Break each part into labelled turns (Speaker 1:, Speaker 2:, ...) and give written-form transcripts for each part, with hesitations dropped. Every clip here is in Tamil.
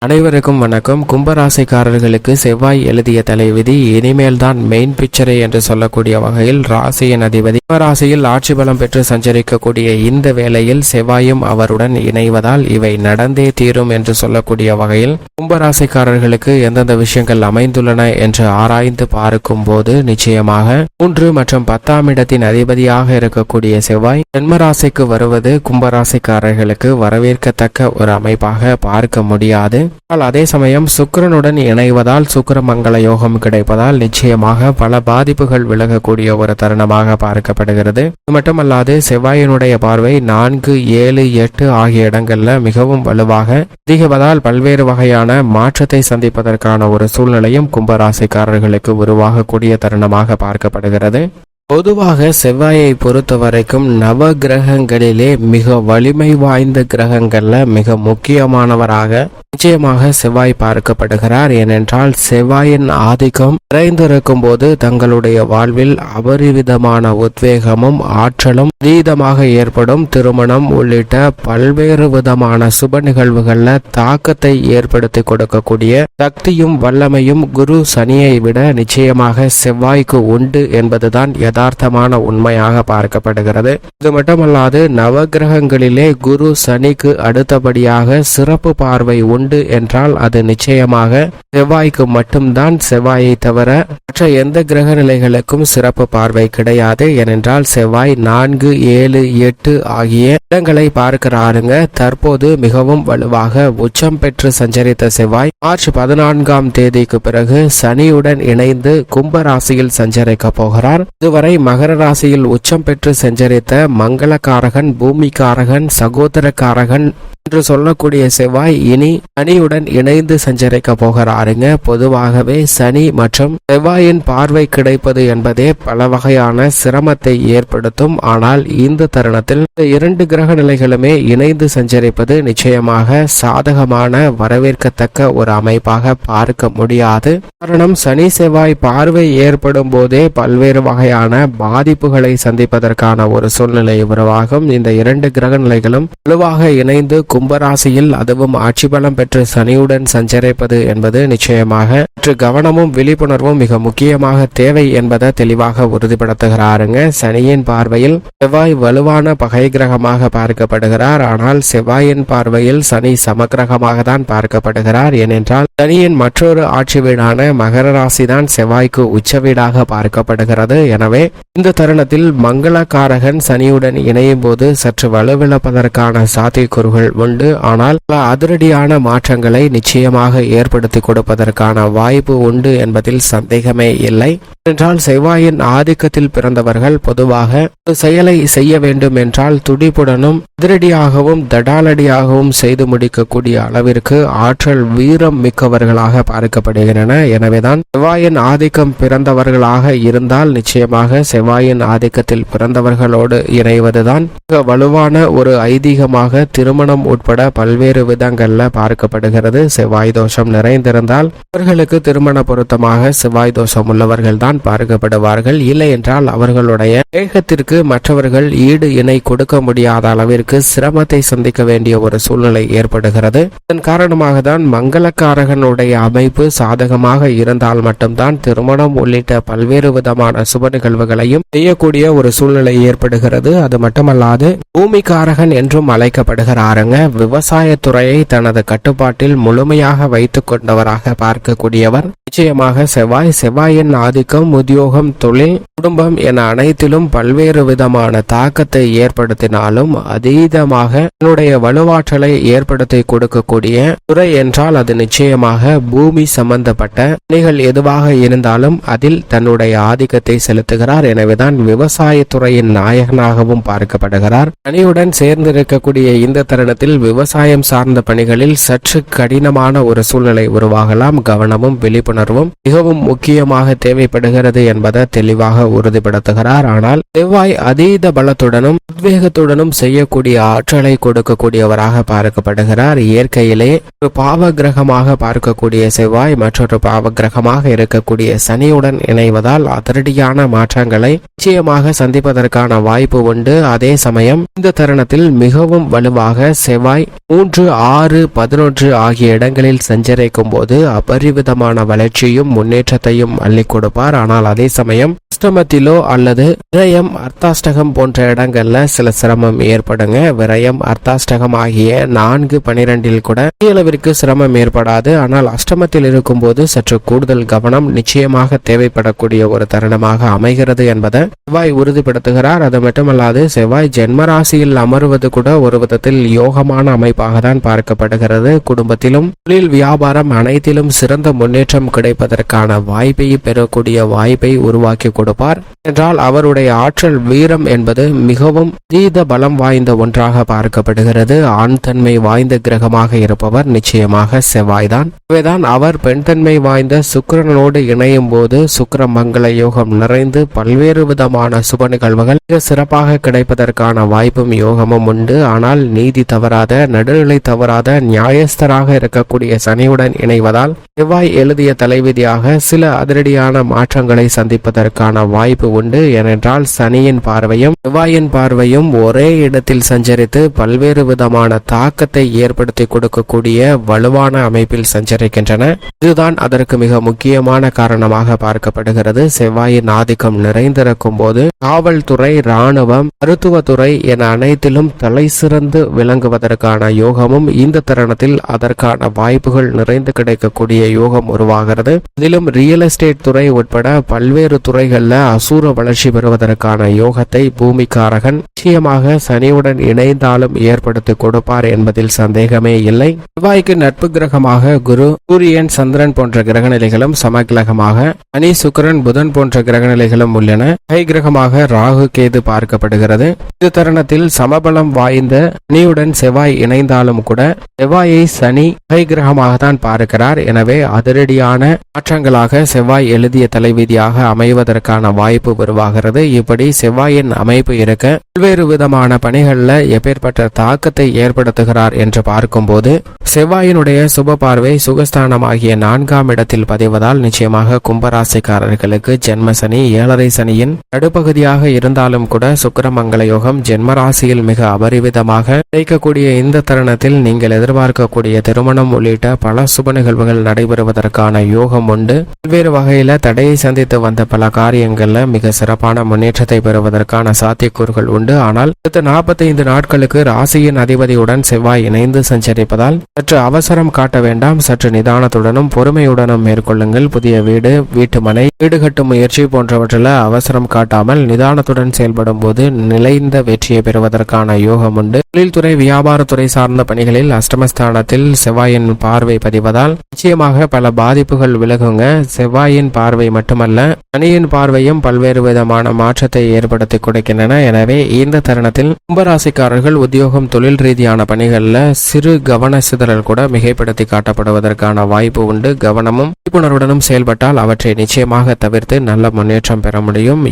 Speaker 1: அனைவருக்கும் வணக்கம். கும்பராசிக்காரர்களுக்கு செவ்வாய் எழுதிய தலைவிதி இனிமேல் தான் மெயின் பிக்சரே என்று சொல்லக்கூடிய வகையில் ராசியின் அதிபதி கும்பராசியில் ஆட்சி பலம் பெற்று சஞ்சரிக்கக்கூடிய இந்த வேளையில் செவ்வாயும் அவருடன் இணைவதால் இவை நடந்தே தீரும் என்று சொல்லக்கூடிய வகையில் கும்பராசிக்காரர்களுக்கு எந்தெந்த விஷயங்கள் அமைந்துள்ளன என்று ஆராய்ந்து பார்க்கும் போது நிச்சயமாக 3 மற்றும் 10ஆம் இடத்தின் அதிபதியாக இருக்கக்கூடிய செவ்வாய் ஜென்மராசிக்கு வருவது கும்பராசிக்காரர்களுக்கு வரவேற்கத்தக்க ஒரு அமைப்பாக பார்க்க முடியாது. அதே சமயம் சுக்கிரனுடன் இணைவதால் சுக்கிர மங்கள யோகம் கிடைப்பதால் நிச்சயமாக பல பாதிப்புகள் விலகக்கூடிய ஒரு தருணமாக பார்க்கப்படுகிறது. இது மட்டுமல்லாது செவ்வாயினுடைய பார்வை 4, 7, 8 ஆகிய இடங்கள்ல மிகவும் வலுவாக அதிகவதால் பல்வேறு வகையான மாற்றத்தை சந்திப்பதற்கான ஒரு சூழ்நிலையும் கும்பராசிக்காரர்களுக்கு உருவாகக்கூடிய தருணமாக பார்க்கப்படுகிறது. பொதுவாக செவ்வாயை பொறுத்த வரைக்கும் நவ கிரகங்களிலே மிக வலிமை வாய்ந்த கிரகங்கள்ல மிக முக்கியமானவராக நிச்சயமாக செவ்வாய் பார்க்கப்படுகிறார். ஏனென்றால் செவ்வாயின் ஆதிக்கம் நிறைந்திருக்கும் போது தங்களுடைய வாழ்வில் அபரிவிதமான உத்வேகமும் ஆற்றலும் அதீதமாக ஏற்படும். திருமணம் உள்ளிட்ட பல்வேறு விதமான சுப நிகழ்வுகள்ல தாக்கத்தை ஏற்படுத்தி கொடுக்கக்கூடிய சக்தியும் வல்லமையும் குரு சனியை விட நிச்சயமாக செவ்வாய்க்கு உண்டு என்பதுதான் யதார்த்தமான உண்மையாக பார்க்கப்படுகிறது. இது மட்டுமல்லாது நவகிரகங்களிலே குரு சனிக்கு அடுத்தபடியாக சிறப்பு பார்வை உண்டு என்றால் அது நிச்சயமாக செவ்வாய்க்கு மட்டும்தான். செவ்வாயை தவிர மற்ற எந்த கிரக நிலைகளுக்கும் சிறப்பு பார்வை கிடையாது. ஏனென்றால் செவ்வாய் 4, 7, 8 ஆகிய இடங்களை பார்க்கிறாருங்க. தற்போது மிகவும் வலுவாக உச்சம் பெற்று சஞ்சரித்த செவ்வாய் மார்ச் 14ஆம் தேதிக்கு பிறகு சனியுடன் இணைந்து கும்ப ராசியில் சஞ்சரிக்க போகிறார். இதுவரை மகர ராசியில் உச்சம் பெற்று சஞ்சரித்த மங்களகாரகன், பூமிகாரகன், சகோதரகாரகன் என்று சொல்லக்கூடிய செவ்வாய் இனி சனியுடன் இணைந்து சஞ்சரிக்க போகிறாருங்க. பொதுவாகவே சனி மற்றும் செவ்வாயின் பார்வை கிடைப்பது என்பதே பல வகையான சிரமத்தை ஏற்படுத்தும். ஆனால் இந்த தருணத்தில் இந்த 2 கிரக நிலைகளுமே இணைந்து சஞ்சரிப்பது நிச்சயமாக சாதகமான வரவேற்கத்தக்க ஒரு அமைப்பாக பார்க்க முடியாது. காரணம் சனி செவ்வாய் பார்வை ஏற்படும் போதே பல்வேறு வகையான பாதிப்புகளை சந்திப்பதற்கான ஒரு சூழ்நிலை உருவாகும். இந்த 2 கிரக நிலைகளும் வலுவாக இணைந்து கும்பராசியில் அதுவும் ஆட்சி பலம் பெற்று சனியுடன் சஞ்சரிப்பது என்பது நிச்சயமாக கவனமும் விழிப்புணர்வும் மிக முக்கியமாக தேவை என்பதை தெளிவாக உறுதிப்படுத்துகிறாருங்க. சனியின் பார்வையில் செவ்வாய் வலுவான பகை கிரகமாக பார்க்கப்படுகிறார். ஆனால் செவ்வாயின் பார்வையில் சனி சமகிரகமாக தான் பார்க்கப்படுகிறார். ஏனென்றால் சனியின் மற்றொரு ஆட்சி வீடான மகர ராசி தான் செவ்வாய்க்கு உச்ச வீடாக பார்க்கப்படுகிறது. எனவே இந்த தருணத்தில் மங்களகாரகன் சனியுடன் இணையும் போது சற்று வலுவிழப்பதற்கான சாத்தியக்கூறுகள் உண்டு. ஆனால் பல அதிரடியான மாற்றங்களை நிச்சயமாக ஏற்படுத்தி கொடுப்பதற்கான வாய்ப்பு உண்டு என்பதில் சந்தேகமே இல்லை. என்றால் செவ்வாயின் ஆதிக்கத்தில் பிறந்தவர்கள் பொதுவாக ஒரு செயலை செய்ய வேண்டும் என்றால் துடிப்புடனும் அதிரடியாகவும் தடாலடியாகவும் செய்து முடிக்கக்கூடிய அளவிற்கு ஆற்றல் வீரம் மிக்கவர்களாக பார்க்கப்படுகின்றன. எனவேதான் செவ்வாயின் ஆதிக்கம் பிறந்தவர்களாக இருந்தால் நிச்சயமாக செவ்வாயின் ஆதிக்கத்தில் பிறந்தவர்களோடு இணைவதுதான் மிக வலுவான ஒரு ஐதீகமாக திருமணம் உட்பட பல்வேறு விதங்கள்ல பார்க்கப்படுகிறது. செவ்வாய் தோஷம் நிறைந்திருந்தால் அவர்களுக்கு திருமண பொருத்தமாக செவ்வாய் தோஷம் உள்ளவர்கள் தான் பார்க்கப்படுவார்கள். இல்லை என்றால் அவர்களுடைய வேகத்திற்கு மற்றவர்கள் ஈடு இணை கொடுக்க முடியாத அளவிற்கு சிரமத்தை சந்திக்க வேண்டிய ஒரு சூழ்நிலை ஏற்படுகிறது. இதன் காரணமாக தான் மங்களகாரகனுடைய அமைப்பு சாதகமாக இருந்தால் மட்டும்தான் திருமணம் உள்ளிட்ட பல்வேறு விதமான சுப நிகழ்வுகளையும் செய்யக்கூடிய ஒரு சூழ்நிலை ஏற்படுகிறது. அது மட்டுமல்லாது பூமிகாரகன் என்றும் அழைக்கப்படுகிறாருங்க. விவசாயத்துறையை தனது கட்டுப்பாட்டில் முழுமையாக வைத்துக் கொண்டவராக பார்க்கக்கூடியவர் நிச்சயமாக செவ்வாய். செவ்வாயின் ஆதிக்கம் உத்தியோகம், தொழில், குடும்பம் என அனைத்திலும் பல்வேறு விதமான தாக்கத்தை ஏற்படுத்தினாலும் அதீதமாக தன்னுடைய வலுவாற்றலை ஏற்படுத்தி கொடுக்கக்கூடிய துறை என்றால் அது நிச்சயமாக பூமி சம்பந்தப்பட்ட பணிகள் எதுவாக இருந்தாலும் அதில் தன்னுடைய ஆதிக்கத்தை செலுத்துகிறார். எனவேதான் விவசாயத்துறையின் நாயகனாகவும் பார்க்கப்படுகிறார். சனியுடன் சேர்ந்திருக்கக்கூடிய இந்த தருணத்தில் விவசாயம் சார்ந்த பணிகளில் சற்று கடினமான ஒரு சூழ்நிலை உருவாகலாம். கவனமும் விழிப்புணர்வும் மிகவும் முக்கியமாக தேவைப்படுகிறது என்பதை தெளிவாக உறுதிப்படுத்துகிறார். ஆனால் செவ்வாய் அதீத பலத்துடனும் உத்வேகத்துடனும் செய்யக்கூடிய ஆற்றலை கொடுக்கக்கூடியவராக பார்க்கப்படுகிறார். இயற்கையிலே ஒரு பாவ கிரகமாக பார்க்கக்கூடிய செவ்வாய் மற்றொரு பாவ கிரகமாக இருக்கக்கூடிய சனியுடன் இணைவதால் அதிரடியான மாற்றங்களை நிச்சயமாக சந்திப்பதற்கான வாய்ப்பு உண்டு. அதே சமயம் இந்த தருணத்தில் மிகவும் வலுவாக செவ்வாய் 3, 6, 11 ஆகிய இடங்களில் சஞ்சரிக்கும் போது அபரிவிதமான வளர்ச்சியும் முன்னேற்றத்தையும் அள்ளி கொடுப்பார். ஆனால் அதே சமயம் அஷ்டமத்திலோ அல்லது விரயம் அர்த்தாஷ்டகம் போன்ற இடங்கள்ல சில சிரமம் ஏற்படுங்க. விரயம் அர்த்தாஷ்டகம் ஆகிய 4, 12 கூட அளவிற்கு சிரமம் ஏற்படாது. ஆனால் அஷ்டமத்தில் இருக்கும் போது சற்று கூடுதல் கவனம் நிச்சயமாக தேவைப்படக்கூடிய ஒரு தருணமாக அமைகிறது என்பதை செவ்வாய் உறுதிப்படுத்துகிறார். அது மட்டுமல்லாது செவ்வாய் ஜென்மராசியில் அமர்வது கூட ஒரு விதத்தில் யோகமான அமைப்பாக தான் பார்க்கப்படுகிறது. குடும்பத்திலும் தொழில் வியாபாரம் அனைத்திலும் சிறந்த முன்னேற்றம் கிடைப்பதற்கான வாய்ப்பை பெறக்கூடிய வாய்ப்பை உருவாக்கி கொடுப்பார் என்றால் அவருடைய ஆற்றல் வீரம் என்பது மிகவும் அதீத பலம் வாய்ந்த ஒன்றாக பார்க்கப்படுகிறது. ஆண் தன்மை வாய்ந்த கிரகமாக இருப்பவர் நிச்சயமாக செவ்வாய்தான். இவைதான் அவர் பெண் தன்மை வாய்ந்த சுக்கிரனோடு இணையும் போது சுக்கிர மங்கள யோகம் நிறைந்து பல்வேறு விதமான சுப நிகழ்வுகள் மிக சிறப்பாக கிடைப்பதற்கான வாய்ப்பும் யோகமும் உண்டு. ஆனால் நீதி தவறாத நடுநிலை தவறாத நியாயஸ்தராக இருக்கக்கூடிய சனியுடன் இணைவதால் செவ்வாய் எழுதிய தலைவிதியாக சில அதிரடியான மாற்றங்களை சந்திப்பதற்கான வாய்ப்பு உண்டு. ஏனென்றால் சனியின் பார்வையும் செவ்வாயின் பார்வையும் ஒரே இடத்தில் சஞ்சரித்து பல்வேறு விதமான தாக்கத்தை ஏற்படுத்தி கொடுக்கக்கூடிய வலுவான அமைப்பில் சஞ்சரிக்கின்றன. இதுதான் அதற்கு மிக முக்கியமான காரணமாக பார்க்கப்படுகிறது. செவ்வாயின் ஆதிக்கம் நிறைந்திருக்கும் போது காவல்துறை, இராணுவம், மருத்துவத்துறை என அனைத்திலும் தலை சிறந்து விளங்குவதற்கான யோகமும் இந்த தருணத்தில் அதற்கான வாய்ப்புகள் நிறைந்து கிடைக்கக்கூடிய யோகம் உருவாகிறது. இதிலும் ரியல் எஸ்டேட் துறை உட்பட பல்வேறு துறைகள்ல அசூர வளர்ச்சி பெறுவதற்கான யோகத்தை பூமிக்காரகன் நிச்சயமாக சனியுடன் இணைந்தாலும் ஏற்படுத்தி கொடுப்பார் என்பதில் சந்தேகமே இல்லை. செவ்வாய்க்கு நட்பு கிரகமாக குரு, சூரியன், சந்திரன் போன்ற கிரகநிலைகளும் சமகிரகமாக சனி, சுக்கிரன், புதன் போன்ற கிரகநிலைகளும் உள்ளன. கை கிரகமாக ராகு, கேது பார்க்கப்படுகிறது. இந்த தருணத்தில் சமபலம் வாய்ந்த சனியுடன் செவ்வாய் இணைந்தாலும் கூட செவ்வாயை சனி கை கிரகமாக தான் பார்க்கிறார். எனவே அதிரடியான மாற்றங்களாக செவ்வாய் எழுதிய தலைவிதியாக அமைவதற்கான வாய்ப்பு உருவாகிறது. இப்படி செவ்வாயின் அமைப்பு இருக்க பல்வேறு விதமான பணிகள்ல எப்பேற்பட்ட தாக்கத்தை ஏற்படுத்துகிறார் என்று பார்க்கும்போது செவ்வாயினுடைய சுப பார்வை சுகஸ்தானமாகிய 4ஆம் இடத்தில் பதிவதால் நிச்சயமாக கும்பராசிக்காரர்களுக்கு ஜென்ம சனி, 7.5 சனியின் நடுப்பகுதியாக இருந்தாலும் கூட சுக்கிரமங்கல யோகம் ஜென்மராசியில் மிக அபரிவிதமாக கிடைக்கக்கூடிய இந்த தருணத்தில் நீங்கள் எதிர்பார்க்கக்கூடிய திருமணம் உள்ளிட்ட பல சுப நிகழ்வுகள் நடைபெறுவதற்கான யோகம் உண்டு. பல்வேறு வகையில தடையை சந்தித்து வந்த பல காரியங்கள்ல மிக சிறப்பான முன்னேற்றத்தை பெறுவதற்கான சாத்தியக்கூறுகள் உண்டு. ஆனால் அடுத்த 45 நாட்களுக்கு ராசியின் அதிபதியுடன் செவ்வாய் இணைந்து சஞ்சரிப்பதால் சற்று அவசரம் காட்ட வேண்டாம். சற்று நிதானத்துடனும் பொறுமையுடனும் மேற்கொள்ளுங்கள். புதிய வீடு, வீட்டுமனை, வீடு கட்டும் முயற்சி போன்றவற்றில் அவசரம் காட்டாமல் நிதானத்துடன் செயல்படும் போது நிலைந்த வெற்றியை பெறுவதற்கான யோகம் உண்டு. தொழில்துறை, வியாபாரத்துறை சார்ந்த பணிகளில் அஷ்டமஸ்தானத்தில் செவ்வாயின் பார்வை பதிவதால் நிச்சயமாக பல பாதிப்புகள் விலகுங்க. செவ்வாயின் பார்வை மட்டுமல்ல, சனியின் பார்வையும் பல்வேறு விதமான மாற்றத்தை ஏற்படுத்தி கொடுக்கின்றன. எனவே இந்த தருணத்தில் கும்பராசிக்காரர்கள் உத்தியோகம், தொழில் ரீதியான பணிகள்ல சிறு கவன சிதறல் கூட மிகைப்படுத்தி காட்டப்படுவதற்கான வாய்ப்பு உண்டு. கவனமும் விழிப்புணர்வுடனும் செயல்பட்டால் அவற்றை நிச்சயமாக தவிர்த்து நல்ல முன்னேற்றம் பெற முடியும்.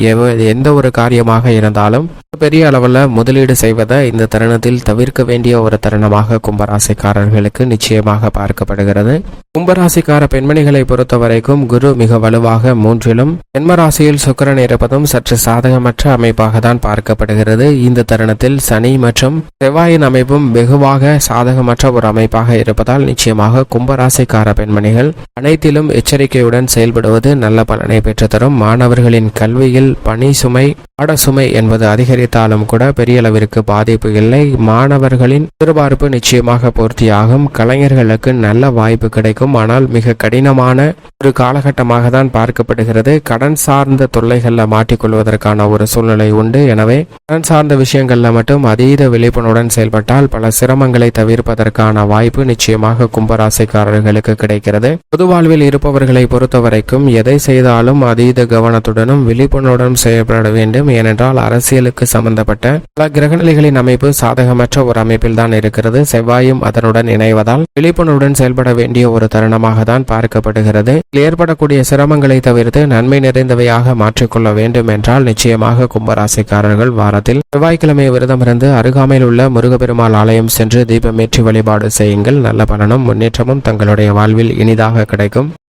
Speaker 1: எந்த ஒரு காரியமாக இருந்தாலும் பெரிய அளவில் முதலீடு செய்வதை இந்த தருணத்தில் தவிர்க்க வேண்டிய ஒரு தருணமாக கும்பராசிக்காரர்களுக்கு நிச்சயமாக பார்க்கப்படுகிறது. கும்பராசிக்கார பெண்மணிகளை பொறுத்த வரைக்கும் குரு மிக வலுவாக 3லும், ஜென்மராசியில் சுக்கிரன் இருப்பதும் சற்று சாதகமற்ற அமைப்பாக தான் பார்க்கப்படுகிறது. இந்த தருணத்தில் சனி மற்றும் செவ்வாயின் அமைப்பும் வெகுவாக சாதகமற்ற ஒரு அமைப்பாக இருப்பதால் நிச்சயமாக கும்பராசிக்கார பெண்மணிகள் அனைத்திலும் எச்சரிக்கையுடன் செயல்படுவது நல்ல பலனை பெற்றுத்தரும். மாணவர்களின் கல்வியில் பணி சுமை, பாட சுமை என்பது அதிகரித்தாலும் கூட பெரிய அளவிற்கு பாதிப்பு இல்லை. மாணவர்களின் எதிர்பார்ப்பு நிச்சயமாக பூர்த்தியாகும். கலைஞர்களுக்கு நல்ல வாய்ப்பு கிடைக்கும். ஆனால் மிக கடினமான ஒரு காலகட்டமாக தான் பார்க்கப்படுகிறது. கடன் சார்ந்த தொல்லைகளில் மாட்டிக்கொள்வதற்கான ஒரு சூழ்நிலை உண்டு. எனவே கடன் சார்ந்த விஷயங்கள்ல மட்டும் அதீத விழிப்புணர்வுடன் செயல்பட்டால் பல சிரமங்களை தவிர்ப்பதற்கான வாய்ப்பு நிச்சயமாக கும்பராசிக்காரர்களுக்கு கிடைக்கிறது. பொது வாழ்வில் இருப்பவர்களை பொறுத்தவரைக்கும் எதை செய்தாலும் அதீத கவனத்துடனும் விழிப்புணர்வுடன் செயல்பட வேண்டும். ஏனென்றால் அரசியலுக்கு சம்பந்தப்பட்ட பல கிரகநிலைகளின் அமைப்பு சாதகமாக சாதகமற்ற ஒரு அமைப்பில் தான் இருக்கிறது. செவ்வாயும் அதனுடன் இணைவதால் விழிப்புணர்வுடன் செயல்பட வேண்டிய ஒரு தருணமாக தான் பார்க்கப்படுகிறது. ஏற்படக்கூடிய சிரமங்களை தவிர்த்து நன்மை நிறைந்தவையாக மாற்றிக்கொள்ள வேண்டும் என்றால் நிச்சயமாக கும்பராசிக்காரர்கள் வாரத்தில் செவ்வாய்க்கிழமை விரதமிருந்து அருகாமையில் உள்ள முருகப்பெருமாள் ஆலயம் சென்று தீபமேற்றி வழிபாடு செய்யுங்கள். நல்ல பலனும் முன்னேற்றமும் தங்களுடைய வாழ்வில் இனிதாக கிடைக்கும்.